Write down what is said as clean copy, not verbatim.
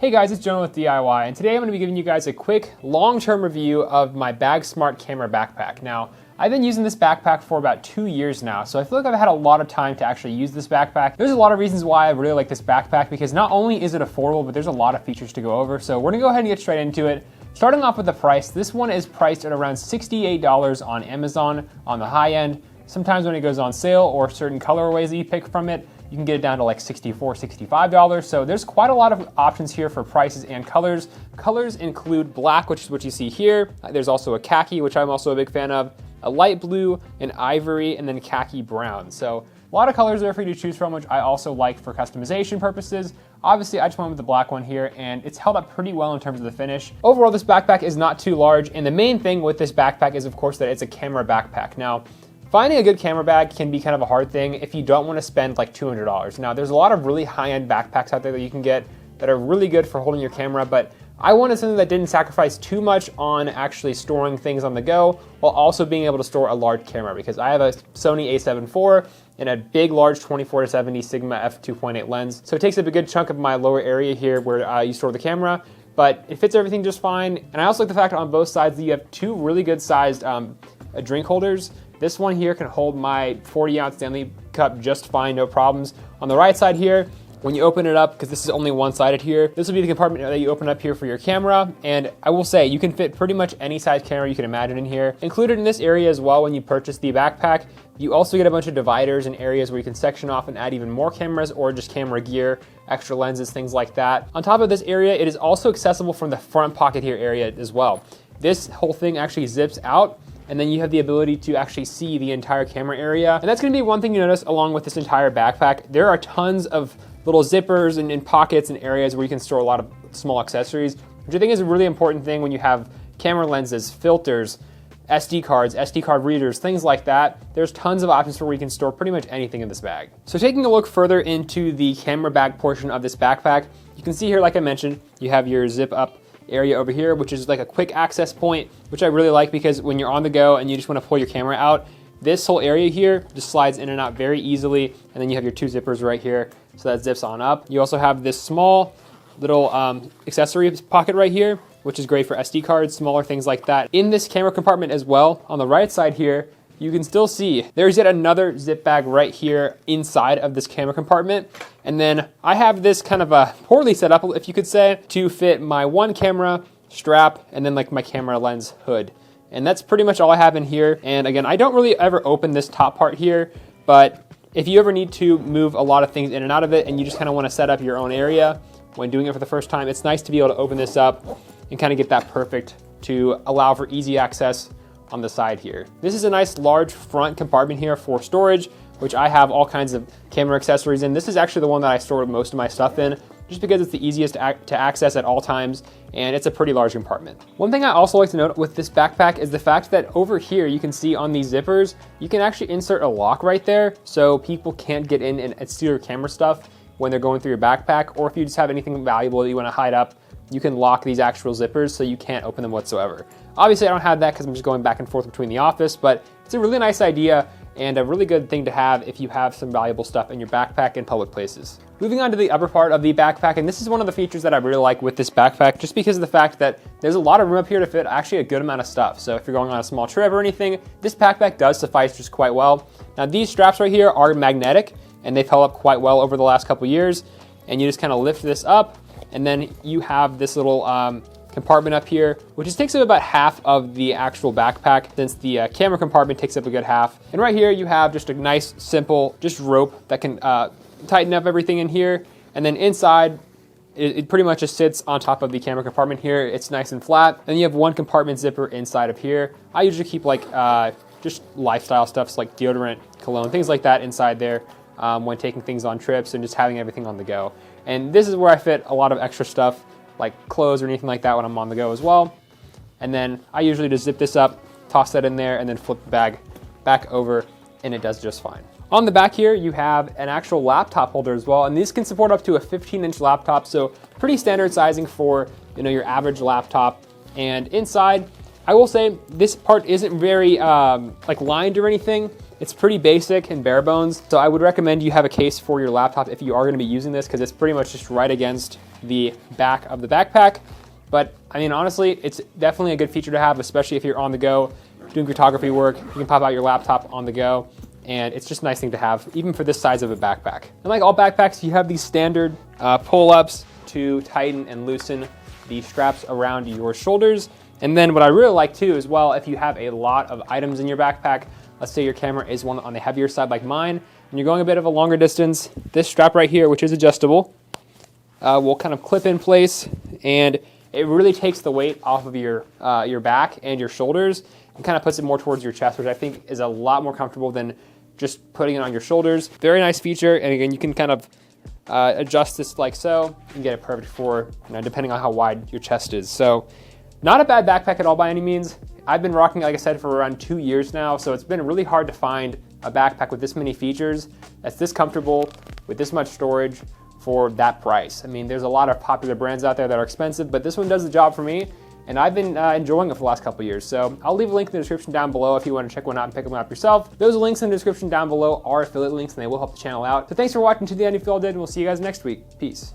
Hey guys, it's Jonah with DIY, and today I'm going to be giving you guys a quick long-term review of my Bagsmart camera backpack. Now, I've been using this backpack for about 2 years now, so I feel like I've had a lot of time to actually use this backpack. There's a lot of reasons why I really like this backpack, because not only is it affordable, but there's a lot of features to go over, so we're going to go ahead and get straight into it. Starting off with the price, this one is priced at around $68 on Amazon on the high end. Sometimes when it goes on sale or certain colorways that you pick from it, you can get it down to like $64, $65. So there's quite a lot of options here for prices and colors. Colors include black, which is what you see here. There's also a khaki, which I'm also a big fan of, a light blue, an ivory, and then khaki brown. So a lot of colors there for you to choose from, which I also like for customization purposes. Obviously, I just went with the black one here, and it's held up pretty well in terms of the finish. Overall, this backpack is not too large, and the main thing with this backpack is, of course, that it's a camera backpack. Now, finding a good camera bag can be kind of a hard thing if you don't want to spend like $200. Now, there's a lot of really high-end backpacks out there that you can get that are really good for holding your camera, but I wanted something that didn't sacrifice too much on actually storing things on the go while also being able to store a large camera, because I have a Sony a7 IV and a big, large 24-70 Sigma f2.8 lens. So it takes up a good chunk of my lower area here where you store the camera, but it fits everything just fine. And I also like the fact that on both sides that you have two really good sized drink holders. This one here can hold my 40-ounce Stanley cup just fine, no problems. On the right side here, when you open it up, because this is only one-sided here, this will be the compartment that you open up here for your camera. And I will say, you can fit pretty much any size camera you can imagine in here. Included in this area as well, when you purchase the backpack, you also get a bunch of dividers and areas where you can section off and add even more cameras or just camera gear, extra lenses, things like that. On top of this area, it is also accessible from the front pocket here area as well. This whole thing actually zips out, and then you have the ability to actually see the entire camera area. And that's gonna be one thing you notice along with this entire backpack. There are tons of little zippers and pockets and areas where you can store a lot of small accessories, which I think is a really important thing when you have camera lenses, filters, SD cards, SD card readers, things like that. There's tons of options for where you can store pretty much anything in this bag. So taking a look further into the camera bag portion of this backpack, you can see here, like I mentioned, you have your zip up area over here, which is like a quick access point, which I really like, because when you're on the go and you just want to pull your camera out, this whole area here just slides in and out very easily. And then you have your two zippers right here, so that zips on up. You also have this small little accessory pocket right here, which is great for SD cards, smaller things like that. In this camera compartment as well, on the right side here, you can still see there's yet another zip bag right here inside of this camera compartment. And then I have this kind of a poorly set up, if you could say, to fit my one camera strap and then like my camera lens hood. And that's pretty much all I have in here. And again, I don't really ever open this top part here, but if you ever need to move a lot of things in and out of it and you just kind of want to set up your own area when doing it for the first time, it's nice to be able to open this up and kind of get that perfect to allow for easy access on the side here. This is a nice large front compartment here for storage, which I have all kinds of camera accessories in. This is actually the one that I store most of my stuff in, just because it's the easiest to access at all times, and it's a pretty large compartment. One thing I also like to note with this backpack is the fact that over here, you can see on these zippers, you can actually insert a lock right there, so people can't get in and steal your camera stuff when they're going through your backpack, or if you just have anything valuable that you want to hide up, you can lock these actual zippers so you can't open them whatsoever. Obviously, I don't have that because I'm just going back and forth between the office, but it's a really nice idea and a really good thing to have if you have some valuable stuff in your backpack in public places. Moving on to the upper part of the backpack, and this is one of the features that I really like with this backpack, just because of the fact that there's a lot of room up here to fit actually a good amount of stuff. So if you're going on a small trip or anything, this backpack does suffice just quite well. Now these straps right here are magnetic, and they've held up quite well over the last couple years. And you just kind of lift this up, and then you have this little compartment up here, which just takes up about half of the actual backpack, since the camera compartment takes up a good half. And right here you have just a nice, simple, just rope that can tighten up everything in here. And then inside, it pretty much just sits on top of the camera compartment here. It's nice and flat. And you have one compartment zipper inside of here. I usually keep like just lifestyle stuff, like deodorant, cologne, things like that inside there when taking things on trips and just having everything on the go. And this is where I fit a lot of extra stuff, like clothes or anything like that when I'm on the go as well. And then I usually just zip this up, toss that in there, and then flip the bag back over, and it does just fine. On the back here, you have an actual laptop holder as well, and these can support up to a 15-inch laptop, so pretty standard sizing for your average laptop. And inside, I will say this part isn't very like lined or anything. It's pretty basic and bare bones, so I would recommend you have a case for your laptop if you are going to be using this, because it's pretty much just right against the back of the backpack. But I mean, honestly, it's definitely a good feature to have, especially if you're on the go, doing photography work. You can pop out your laptop on the go, and it's just a nice thing to have, even for this size of a backpack. And like all backpacks, you have these standard pull-ups to tighten and loosen the straps around your shoulders. And then what I really like too as well, if you have a lot of items in your backpack, let's say your camera is one on the heavier side like mine, and you're going a bit of a longer distance, this strap right here, which is adjustable, will kind of clip in place, and it really takes the weight off of your back and your shoulders and kind of puts it more towards your chest, which I think is a lot more comfortable than just putting it on your shoulders. Very nice feature, and again, you can kind of adjust this like so and get it perfect for, depending on how wide your chest is. So not a bad backpack at all by any means. I've been rocking, like I said, for around 2 years now, so it's been really hard to find a backpack with this many features, that's this comfortable, with this much storage, for that price. I mean, there's a lot of popular brands out there that are expensive, but this one does the job for me, and I've been enjoying it for the last couple of years. So I'll leave a link in the description down below if you want to check one out and pick them up yourself. Those links in the description down below are affiliate links, and they will help the channel out. So thanks for watching to the end if you all did, and we'll see you guys next week. Peace.